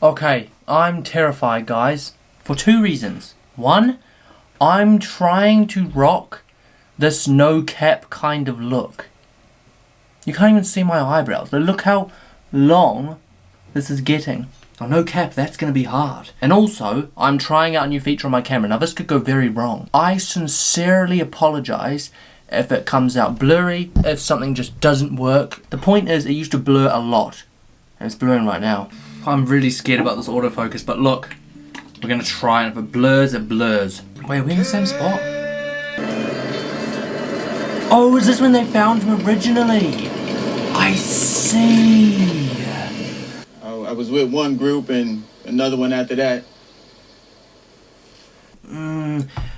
Okay, I'm terrified, guys, for two reasons. One, I'm trying to rock this no cap kind of look. You can't even see my eyebrows, but look how long this is getting. Oh, no cap, that's going to be hard. And also, I'm trying out a new feature on my camera. Now, this could go very wrong. I sincerely apologise if it comes out blurry, if something just doesn't work. The point is, it used to blur a lot, and it's blurring right now. I'm really scared about this autofocus, but look, we're going to try, and if it blurs, it blurs. Wait, are we in the same spot? Oh, is this when they found him originally? I see. I was with one group and another one after that.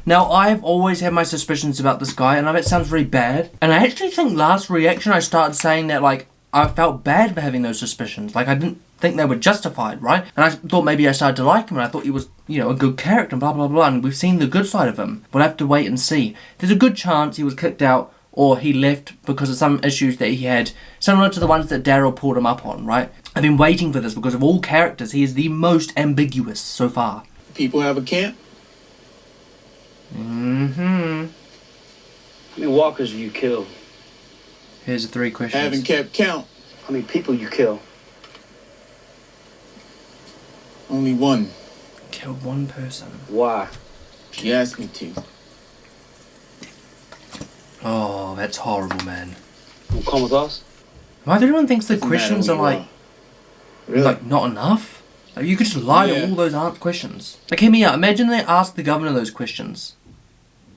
Now, I've always had my suspicions about this guy, and I know it sounds really bad. And I actually think last reaction I started saying that, like, I felt bad for having those suspicions. Like, I didn't think they were justified, right? And I thought maybe I started to like him, and I thought he was, you know, a good character, and blah, blah, blah, and we've seen the good side of him. We'll have to wait and see. There's a good chance he was kicked out, or he left because of some issues that he had, similar to the ones that Daryl pulled him up on, right? I've been waiting for this because of all characters, he is the most ambiguous so far. People have a camp? Mm-hmm. How many walkers have you killed? Here's the three questions. Haven't kept count. How many people you kill? Only one. Killed one person. Why? She asked me to. Oh, that's horrible, man. You come with us? Why everyone thinks the questions are like, really? like not enough? Like, you could just lie to all those questions. Like, hear me out. Imagine they asked the governor those questions.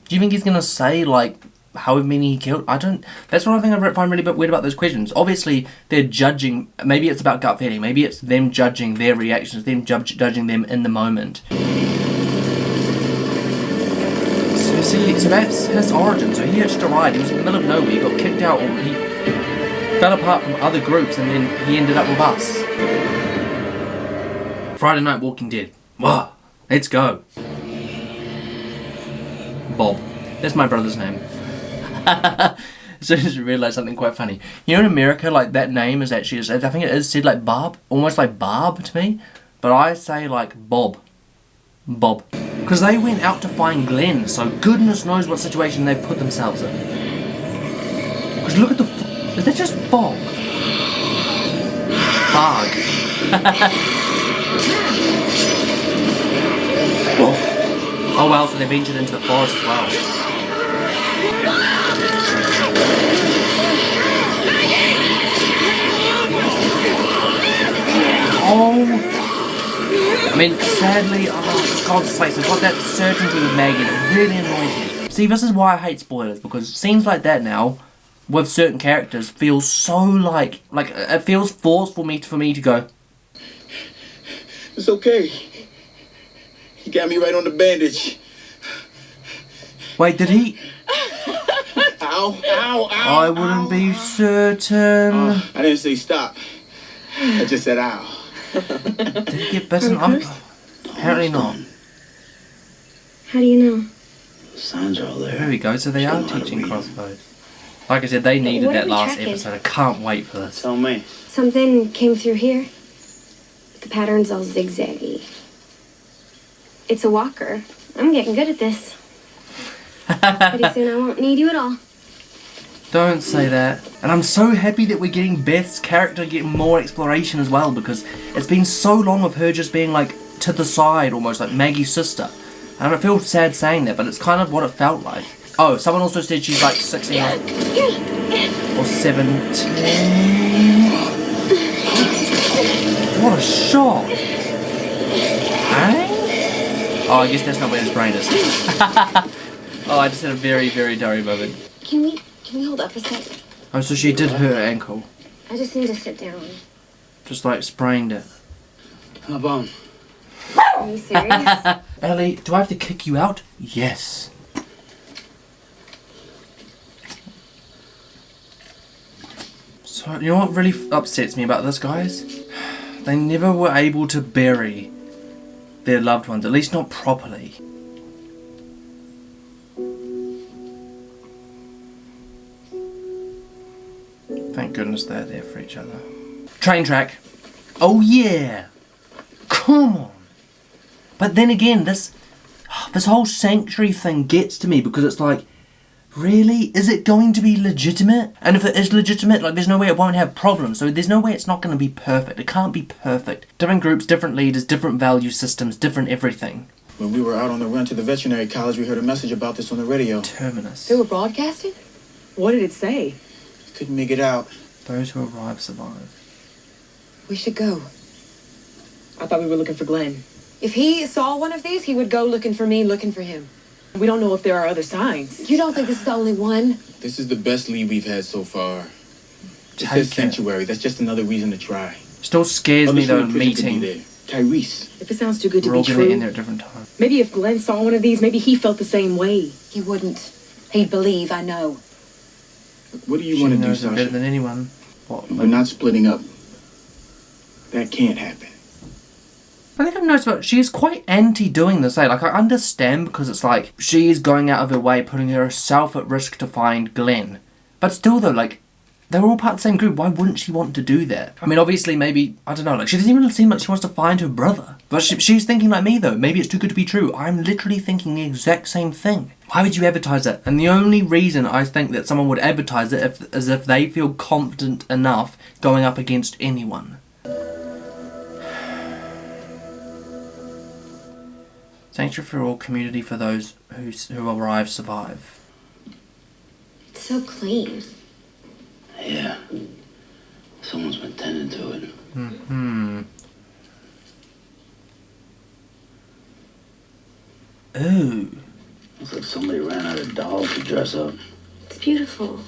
Do you think he's gonna say like how many he killed? I don't. That's what I think I find really a bit weird about those questions. Obviously, they're judging. Maybe it's about gut feeling. Maybe it's them judging their reactions. Them judging them in the moment. So that's his origin. So he hitched a ride. He was in the middle of nowhere. He got kicked out, or he fell apart from other groups, and then he ended up with us. Friday Night Walking Dead. Wow, let's go. Bob. That's my brother's name. So I just realised something quite funny. You know, in America, like, that name is actually, I think it is said like Barb, almost like Barb to me, but I say like Bob. Bob. Because they went out to find Glenn, so goodness knows what situation they've put themselves in. Because look at the, is that just fog? Fog. Oh well, so they ventured into the forest as well. Oh, I mean, sadly, oh, for God's sakes, I've got that certainty with Maggie, and it really annoys me. See, this is why I hate spoilers, because scenes like that now, with certain characters, feel so like it feels forced for me to go. It's okay. He got me right on the bandage. Wait, did he? Ow, ow, ow. I wouldn't be certain. I didn't say stop. I just said ow. Did he get bitten up? Apparently not. How do you know? The signs are all there. There we go, so they are teaching crossbows. Like I said, they needed that last episode. I can't wait for this. Tell me. Something came through here. The pattern's all zigzaggy. It's a walker. I'm getting good at this. Pretty soon I won't need you at all. Don't say that. And I'm so happy that we're getting Beth's character getting more exploration as well, because it's been so long of her just being like to the side, almost like Maggie's sister. And I feel sad saying that, but it's kind of what it felt like. Oh, someone also said she's like 16 or 17. What a shot! Eh? Oh, I guess that's not where his brain is. Oh, I just had a very, very Daryl moment. Can we hold up a sec? Oh, so she did hurt her ankle. I just need to sit down. Just like sprained it. How about Are you serious? Ellie, do I have to kick you out? Yes. So, you know what really upsets me about this, guys? They never were able to bury their loved ones, at least not properly. Thank goodness they're there for each other. Train track. Oh yeah! Come on! But then again, this whole sanctuary thing gets to me because it's like, really? Is it going to be legitimate? And if it is legitimate, like, there's no way it won't have problems. So there's no way it's not going to be perfect. It can't be perfect. Different groups, different leaders, different value systems, different everything. When we were out on the run to the veterinary college, we heard a message about this on the radio. Terminus. They were broadcasting? What did it say? Couldn't make it out. Those who arrive survive. We should go. I thought we were looking for Glenn. If he saw one of these, he would go looking for me, looking for him. We don't know if there are other signs. You don't think this is the only one? This is the best lead we've had so far. It Take says it. sanctuary. That's just another reason to try. Still scares me Others though, from the prison could be meeting. there. Tyrese. If it sounds too good to We're all be gonna get in true, there at different times. maybe if Glenn saw one of these, maybe he felt the same way. He wouldn't. He'd believe, I know. What do you She want to do, knows it better Sasha? than anyone. What? We're not splitting up. That can't happen. I think I've noticed about she is quite anti doing this, eh? Like, I understand because it's like she is going out of her way, putting herself at risk to find Glenn. But still though, like, they're all part of the same group. Why wouldn't she want to do that? I mean, obviously, maybe, I don't know, like, she doesn't even seem like she wants to find her brother. But she's thinking like me though. Maybe it's too good to be true. I'm literally thinking the exact same thing. Why would you advertise it? And the only reason I think that someone would advertise it is if they feel confident enough going up against anyone. Sanctuary for all, community for those who arrive survive. It's so clean. Yeah. Someone's been tending to it. Ooh. Looks like somebody ran out of dolls to dress up. It's beautiful.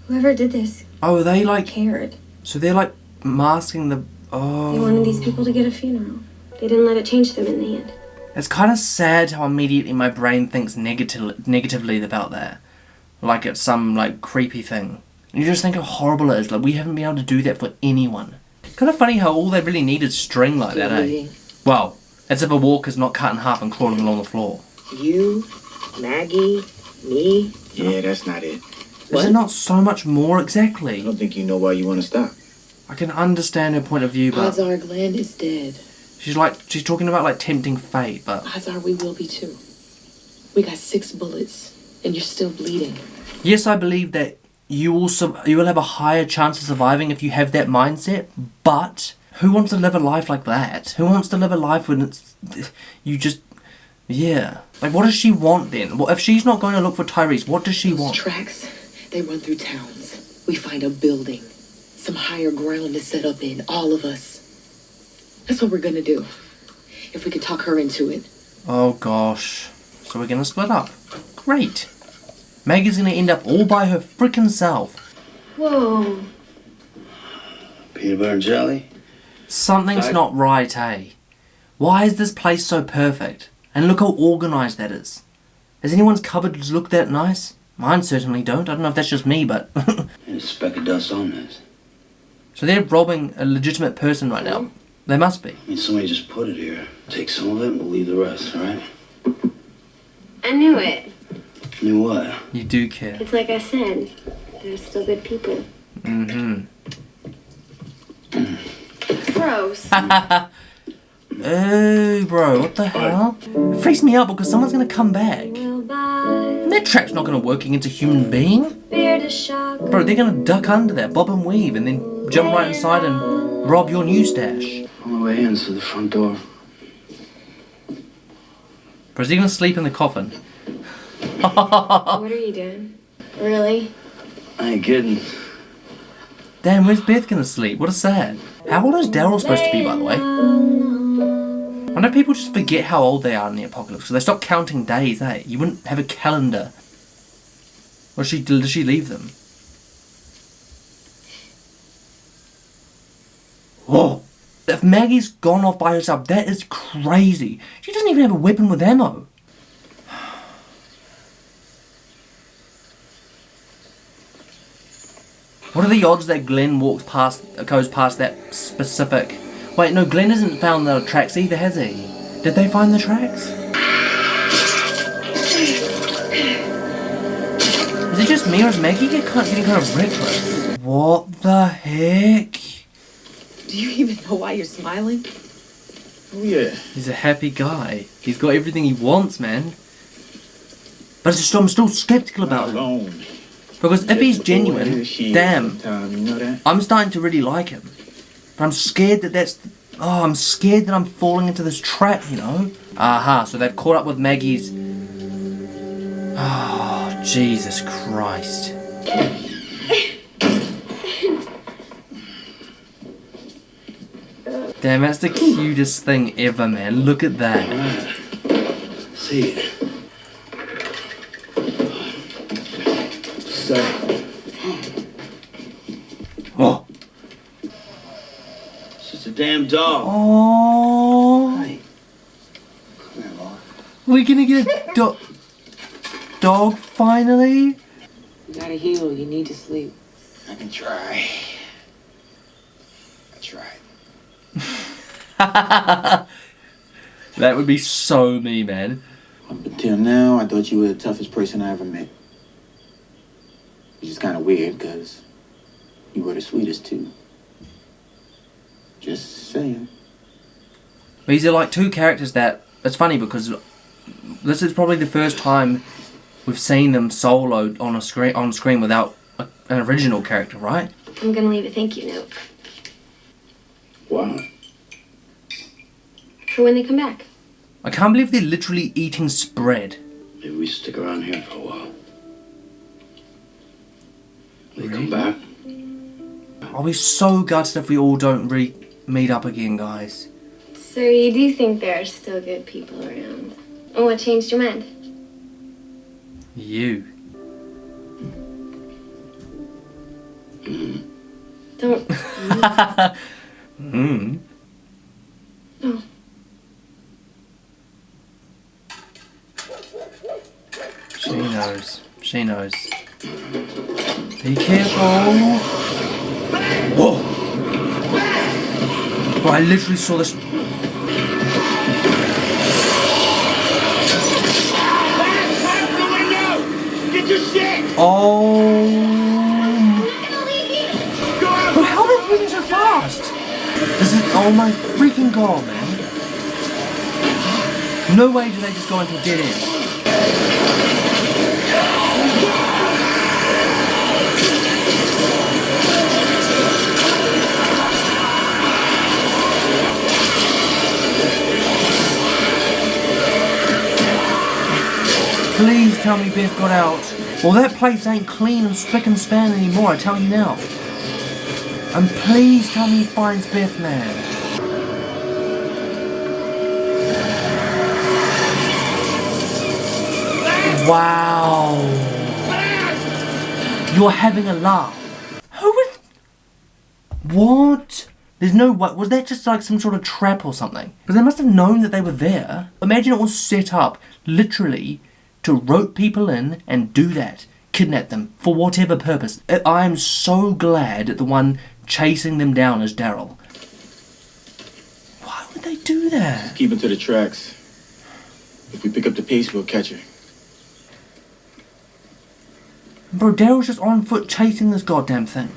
Whoever did this Oh, they like, cared. so they're like masking the, They wanted these people to get a funeral. They didn't let it change them in the end. It's kind of sad how immediately my brain thinks negatively about that. Like it's some like creepy thing. And you just think how horrible it is. Like, we haven't been able to do that for anyone. Kind of funny how all they really need is string like that, eh? Well, as if a walker's not cut in half and crawling along the floor. You, Maggie, me. Yeah, that's not it. Is there not so much more I exactly? don't think you know why you want to stop. I can understand her point of view, Odds but are Glenn is dead. she's talking about like tempting fate, but Odds are we will be too. We got 6 bullets, and you're still bleeding. yes, I believe that you will have a higher chance of surviving if you have that mindset, but who wants to live a life like that? Who wants to live a life when it's you just yeah. Like, what does she want then? Well, if she's not going to look for Tyrese, what does she Those want? tracks, they run through towns. We find a building, some higher ground to set up in, all of us. That's what we're gonna do. If we could talk her into it. Oh gosh. So we're gonna split up. Great. Maggie's gonna end up all by her frickin' self. Whoa. Peanut butter and jelly? Something's not right, eh? Why is this place so perfect? And look how organised that is. Has anyone's cupboards look that nice? Mine certainly don't. I don't know if that's just me, but... And a speck of dust on this. So they're robbing a legitimate person right now. They must be. I mean, somebody just put it here. Take some of it and we'll leave the rest, alright? I knew it. Knew what? You do care. It's like I said. They're still good people. Mm-hmm. Gross. Oh, bro, what the hell? It freaks me out because someone's gonna come back. We'll buy And that trap's not gonna work against a human being. beer to shock. Bro, they're gonna duck under that, bob and weave, and then jump right inside and rob your new stash. On the way in through the front door. Bro, is he gonna sleep in the coffin? What are you doing? Really? I ain't kidding. Damn, where's Beth gonna sleep? What a sad. How old is Daryl supposed to be, by the way? I know people just forget how old they are in the apocalypse, so they stop counting days, eh? You wouldn't have a calendar. Or does she leave them? Whoa! If Maggie's gone off by herself, that is crazy. She doesn't even have a weapon with ammo. What are the odds that Glenn goes past that specific... Wait, no, Glenn hasn't found the tracks either, has he? Did they find the tracks? Is it just me or is Maggie getting kind of reckless? What the heck? Do you even know why you're smiling? Oh, yeah. He's a happy guy. He's got everything he wants, man. But I'm still skeptical about him. Alone. Because if he's genuine, damn, Sometime, you know that? I'm starting to really like him. But I'm scared that I'm scared that I'm falling into this trap, you know? Aha, so they've caught up with Maggie's... Oh, Jesus Christ. Damn, that's the cutest thing ever, man. Look at that. See it. Stay. Oh. It's just a damn dog. Oh. Hey. Come here, boy. We're gonna get a dog finally? You gotta heal. You need to sleep. I can try. That's right. That would be so me, man. Up until now, I thought you were the toughest person I ever met. Which is kind of weird, because you were the sweetest, too. Just saying. These are like two characters that... It's funny because this is probably the first time we've seen them soloed on screen without an original character, right? I'm gonna leave a thank you note Wow. for when they come back. I can't believe they're literally eating spread. Maybe we stick around here for a while. They Really? come back. I'll be so gutted if we all don't meet up again, guys. So you do think there are still good people around? Oh, what changed your mind? You. Don't. Hmm. Oh. She knows. She knows. Be careful. Whoa. Bro, I literally saw this. Get your shit! Oh. But how are they moving so fast? This is. Oh my freaking god, man. No way do they just go into a dead end. Please tell me Beth got out. Well, that place ain't clean and spick and span anymore, I tell you now. And please tell me he finds Beth, man. Wow. You're having a laugh. Who would... What? There's no way. Was that just like some sort of trap or something? But they must have known that they were there. Imagine it was set up, literally, to rope people in and do that. Kidnap them, for whatever purpose. I am so glad that the one chasing them down is Daryl. Why would they do that? Keep it to the tracks. If we pick up the pace, we'll catch her. Bro, Daryl's just on foot chasing this goddamn thing.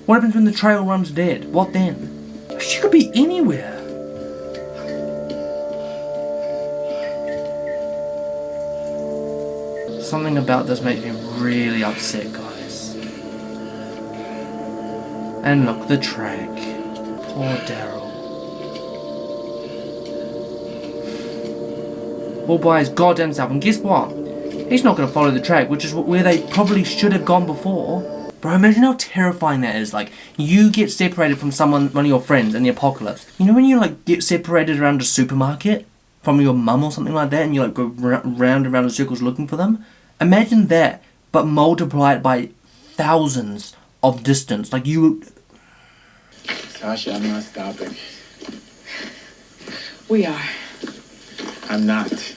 What happens when the trail runs dead? What then? She could be anywhere. Something about this makes me really upset, guys. And look, the track. Poor Daryl. All by his goddamn self. And guess what? He's not going to follow the track, which is where they probably should have gone before. Bro, imagine how terrifying that is. Like, you get separated from one of your friends in the apocalypse. You know when you, like, get separated around a supermarket from your mum or something like that, and you, like, go round and round in circles looking for them? Imagine that, but multiply it by thousands of distance. Like, you... Sasha, I'm not stopping. We are. I'm not.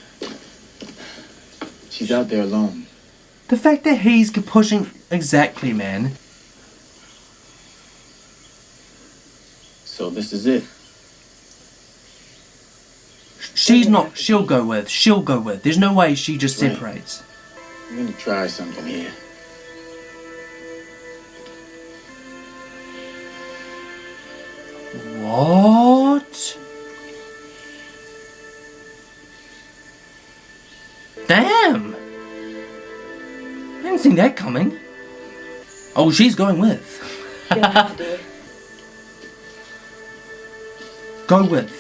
She's out there alone. The fact that he's pushing... Exactly, man. So this is it. She's not... She'll go with. There's no way she just Right. separates. I'm gonna try something here. What? Damn! I didn't see that coming. Oh, she's going with. You don't have to do it. Go with.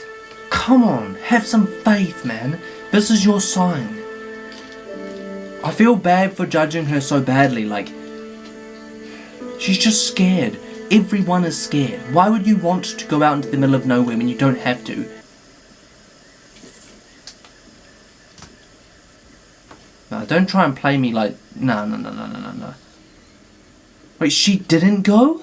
Come on, have some faith, man. This is your sign. I feel bad for judging her so badly, like... She's just scared. Everyone is scared. Why would you want to go out into the middle of nowhere when you don't have to? No, don't try and play me like... No. Wait, she didn't go?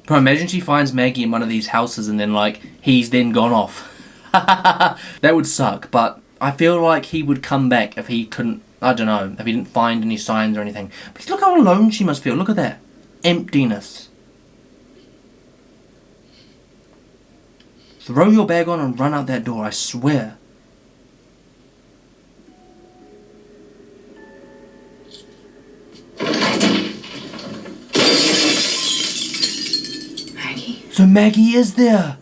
Bro, imagine she finds Maggie in one of these houses and then, like, he's then gone off. That would suck, but I feel like he would come back if he couldn't... I don't know, if he didn't find any signs or anything. But look how alone she must feel. Look at that. Emptiness. Throw your bag on and run out that door, I swear. Maggie. So Maggie is there.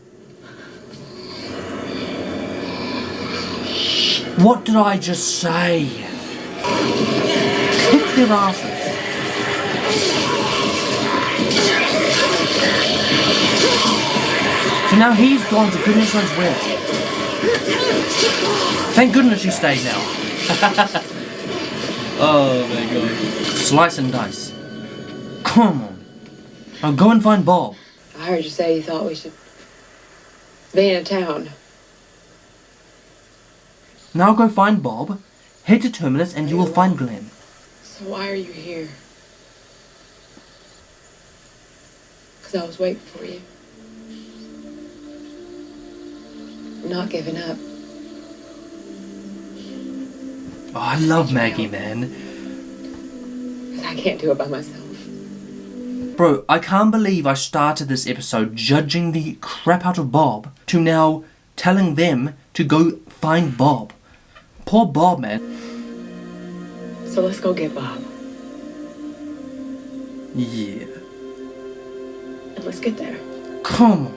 What did I just say? Kick their asses. So now he's gone to goodness knows where. Thank goodness she stayed now. Oh my god. Slice and dice. Come on. Now go and find Bob. I heard you say you thought we should be in a town. Now go find Bob, head to Terminus, and you will find Glenn. So why are you here? Because I was waiting for you. I'm not giving up. Oh, I love Maggie, man. Because I can't do it by myself. Bro, I can't believe I started this episode judging the crap out of Bob to now telling them to go find Bob. Poor Bob, man. So let's go get Bob. Yeah. And let's get there. Come on.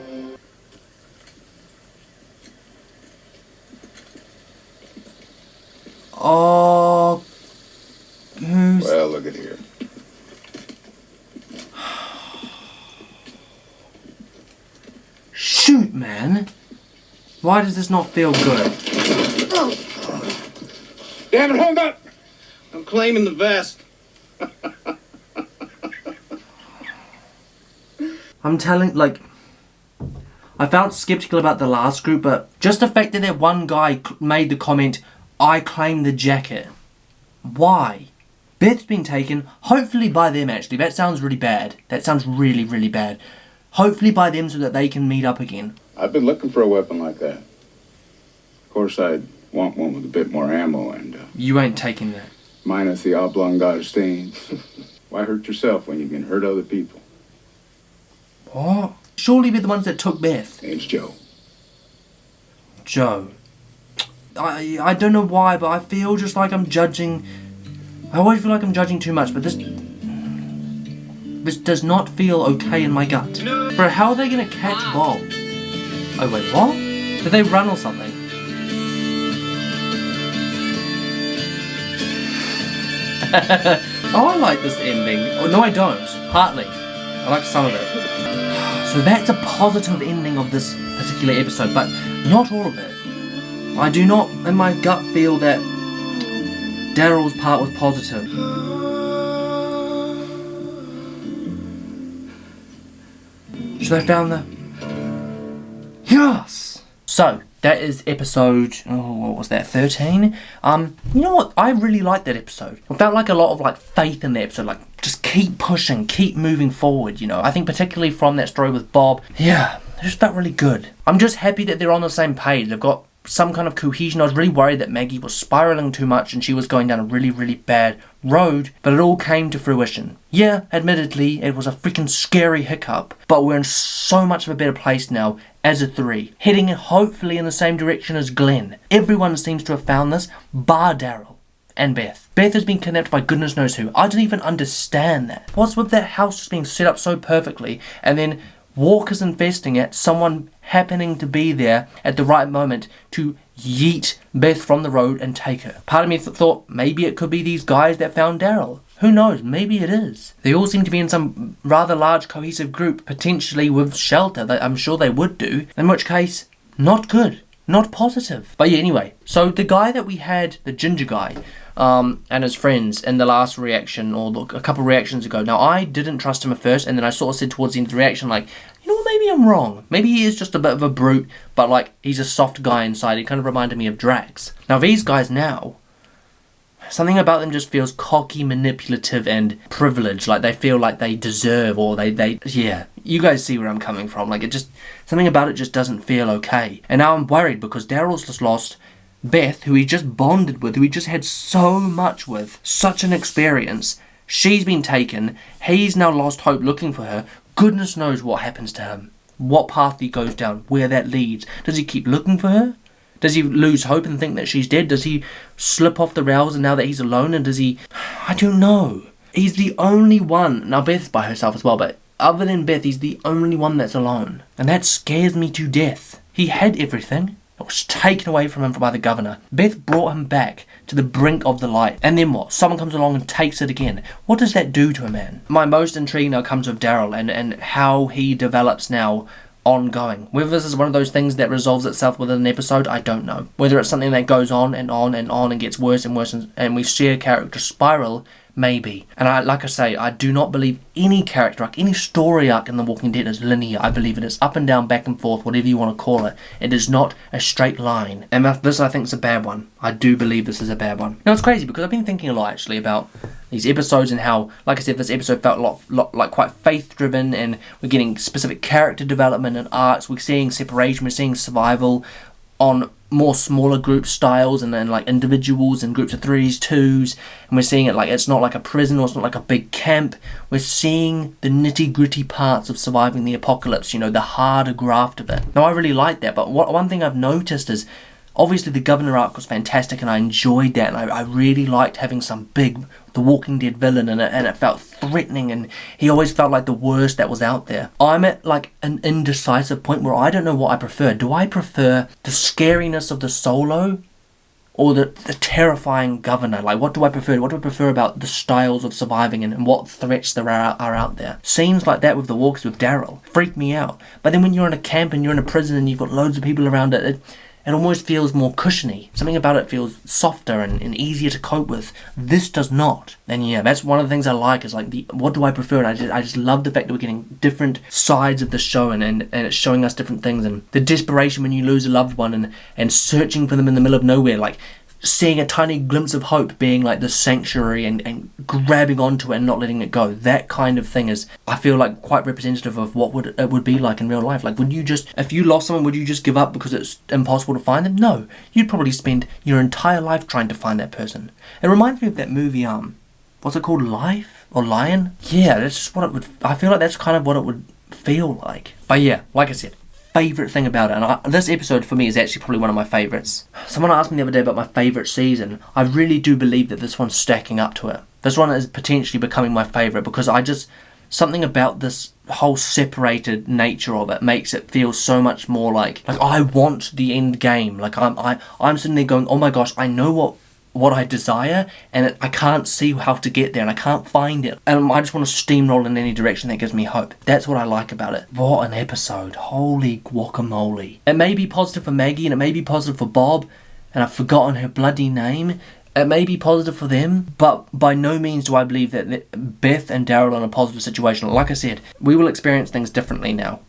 Oh, who's... Well, look at here. Shoot, man. Why does this not feel good? Damn it, hold up! I'm claiming the vest. I'm telling, like... I felt skeptical about the last group, but just the fact that one guy made the comment, I claim the jacket. Why? Beth's been taken, hopefully by them actually. That sounds really bad. That sounds really, really bad. Hopefully by them so that they can meet up again. I've been looking for a weapon like that. Of course, I'd want one with a bit more ammo and You ain't taking that. minus the oblongata stains. Why hurt yourself when you can hurt other people? What? Surely we're the ones that took Beth. Name's Joe. Joe. I don't know why, but I feel just like I'm judging... I always feel like I'm judging too much, but this does not feel okay in my gut. Bro, how are they gonna catch Bob? Oh wait, what? Did they run or something? Oh, I like this ending. Oh, no, I don't. Partly. I like some of it. So that's a positive ending of this particular episode, but not all of it. I do not, in my gut, feel that Daryl's part was positive. So they found the... Yes! So, that is episode... Oh, what was that? 13? You know what? I really liked that episode. I felt like a lot of, like, faith in the episode. Like, just keep pushing, keep moving forward, you know. I think particularly from that story with Bob, yeah, it just felt really good. I'm just happy that they're on the same page. They've got some kind of cohesion. I was really worried that Maggie was spiraling too much and she was going down a really, really bad road, but it all came to fruition. Yeah, admittedly, it was a freaking scary hiccup, but we're in so much of a better place now as a 3, heading hopefully in the same direction as Glenn. Everyone seems to have found this, bar Daryl and Beth. Beth has been kidnapped by goodness knows who. I don't even understand that. What's with that house just being set up so perfectly, and then walkers infesting it, someone happening to be there at the right moment to yeet Beth from the road and take her. Part of me thought maybe it could be these guys that found Daryl. Who knows, maybe it is. They all seem to be in some rather large cohesive group, potentially with shelter, that I'm sure they would do, in which case, not good, not positive. But yeah, anyway, so the guy that we had, the ginger guy, and his friends in the last reaction, or a couple reactions ago. Now, I didn't trust him at first, and then I sort of said towards the end of the reaction, like, you know what, maybe I'm wrong. Maybe he is just a bit of a brute, but like, he's a soft guy inside. He kind of reminded me of Drax. Now, these guys now, something about them just feels cocky, manipulative, and privileged. Like, they feel like they deserve, or yeah. You guys see where I'm coming from. Like, it just, something about it just doesn't feel okay. And now I'm worried because Daryl's just lost Beth, who he just bonded with, who he just had so much with, such an experience. She's been taken. He's now lost hope looking for her. Goodness knows what happens to him. What path he goes down, where that leads. Does he keep looking for her? Does he lose hope and think that she's dead? Does he slip off the rails and now that he's alone? And does he... I don't know. He's the only one. Now, Beth's by herself as well, but other than Beth, he's the only one that's alone. And that scares me to death. He had everything. It was taken away from him by the governor. Beth brought him back to the brink of the light. And then what? Someone comes along and takes it again. What does that do to a man? My most intrigue now comes with Daryl and how he develops now ongoing. Whether this is one of those things that resolves itself within an episode, I don't know. Whether it's something that goes on and on and on and gets worse and worse and we see a character spiral, maybe. And like I say, I do not believe any character arc, any story arc in The Walking Dead is linear. I believe it is up and down, back and forth, whatever you want to call it. It is not a straight line. And this, I think, is a bad one. I do believe this is a bad one. Now, it's crazy because I've been thinking a lot, actually, about these episodes and how, like I said, this episode felt a lot like quite faith-driven, and we're getting specific character development and arcs. We're seeing separation, we're seeing survival on more smaller group styles and then like individuals and groups of 3s, 2s, and we're seeing it like it's not like a prison or it's not like a big camp. We're seeing the nitty-gritty parts of surviving the apocalypse, you know, the harder graft of it. Now, I really like that, but one thing I've noticed is obviously the governor arc was fantastic and I enjoyed that, and I really liked having some big The Walking Dead villain in it, and it felt threatening and he always felt like the worst that was out there. I'm at like an indecisive point where I don't know what I prefer. Do I prefer the scariness of the Solo or the terrifying governor? Like, what do I prefer? What do I prefer about the styles of surviving and what threats there are out there? Scenes like that with the walkers with Daryl freak me out. But then when you're in a camp and you're in a prison and you've got loads of people around it, it almost feels more cushiony. Something about it feels softer and easier to cope with. This does not. And yeah, that's one of the things I like, is like, what do I prefer? And I just love the fact that we're getting different sides of the show and it's showing us different things. And the desperation when you lose a loved one and searching for them in the middle of nowhere. Like, seeing a tiny glimpse of hope being like the sanctuary and grabbing onto it and not letting it go. That kind of thing is, I feel like, quite representative of what it would be like in real life. Like, would you just, if you lost someone, would you just give up because it's impossible to find them? No. You'd probably spend your entire life trying to find that person. It reminds me of that movie, what's it called? Life? Or Lion? Yeah, that's just what it would, I feel like that's kind of what it would feel like. But yeah, like I said, favourite thing about it, and this episode for me is actually probably one of my favourites. Someone asked me the other day about my favourite season. I really do believe that this one's stacking up to it. This one is potentially becoming my favourite because something about this whole separated nature of it makes it feel so much more like I want the end game. Like I'm sitting there going, oh my gosh, I know what I desire, and I can't see how to get there, and I can't find it, and I just want to steamroll in any direction that gives me hope. That's what I like about it. What an episode. Holy guacamole. It may be positive for Maggie, and it may be positive for Bob, and I've forgotten her bloody name. It may be positive for them, but by no means do I believe that Beth and Daryl are in a positive situation. Like I said, we will experience things differently now.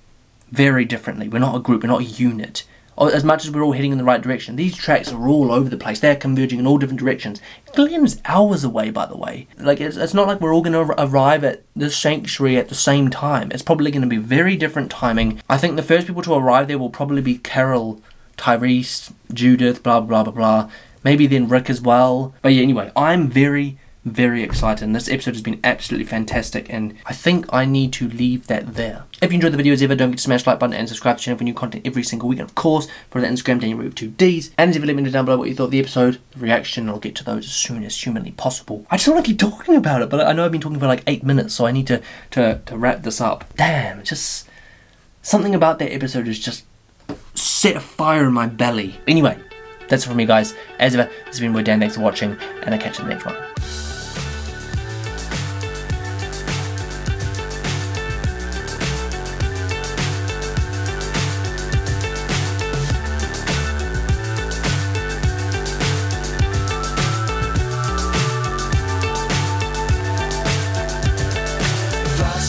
Very differently. We're not a group, we're not a unit. as much as we're all heading in the right direction, these tracks are all over the place. They're converging in all different directions. Glenn's hours away, by the way. Like, it's not like we're all going to arrive at the sanctuary at the same time. It's probably going to be very different timing. I think the first people to arrive there will probably be Carol, Tyrese, Judith, blah, blah, blah, blah. Maybe then Rick as well. But yeah, anyway, I'm very, very excited, and this episode has been absolutely fantastic, and I think I need to leave that there. If you enjoyed the video as ever, don't forget to smash the like button and subscribe to the channel for new content every single week, and of course, follow the Instagram Daniel with 2Ds, and as ever, let me know down below what you thought of the episode, the reaction, and I'll get to those as soon as humanly possible. I just want to keep talking about it, but I know I've been talking for like 8 minutes, so I need to wrap this up. Damn, just something about that episode has just set a fire in my belly. Anyway, that's it from me, guys. As ever, this has been your boy Dan, thanks for watching, and I'll catch you in the next one.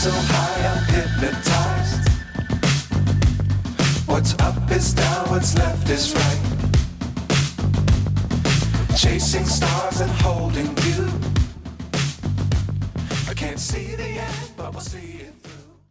So high I'm hypnotized. What's up is down, what's left is right. Chasing stars and holding you. I can't see the end, but we'll see it through.